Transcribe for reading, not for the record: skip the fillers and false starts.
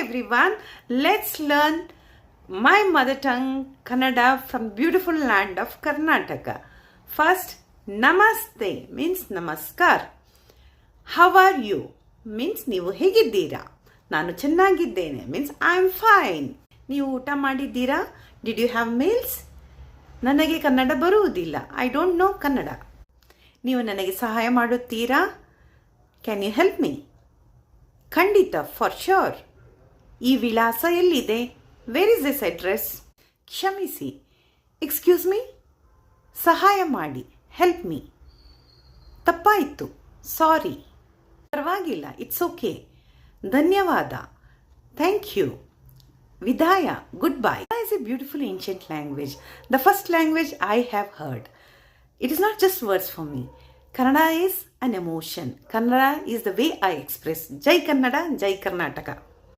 everyone, let's learn my mother tongue Kannada from beautiful land of Karnataka. First, Namaste means Namaskar. How are you means ನೀವು ಹೇಗಿದ್ದೀರಾ. ನಾನು ಚೆನ್ನಾಗಿದ್ದೇನೆ means I am fine. ನೀವು ಊಟ ಮಾಡಿದ್ದೀರಾ? Did you have meals? ನನಗೆ ಕನ್ನಡ ಬರುವುದಿಲ್ಲ. I don't know Kannada. ನೀವು ನನಗೆ ಸಹಾಯ ಮಾಡುತ್ತೀರಾ? Can you help me? ಖಂಡಿತ, for sure. ಈ ವಿಳಾಸ ಎಲ್ಲಿದೆ? Where is this address? ಕ್ಷಮಿಸಿ, ಎಕ್ಸ್ಕ್ಯೂಸ್ ಮೀ, ಸಹಾಯ ಮಾಡಿ, ಹೆಲ್ಪ್ ಮೀ. ತಪ್ಪಾಯಿತು, ಸಾರಿ. ಪರವಾಗಿಲ್ಲ, ಇಟ್ಸ್ ಓಕೆ. ಧನ್ಯವಾದ, ಥ್ಯಾಂಕ್ ಯು. ವಿದಾಯ, good bye. Is A beautiful ancient language, the first language I have heard. It is not just words for me. Kannada is an emotion. Kannada is the way I express. Jai Kannada, Jai Karnataka.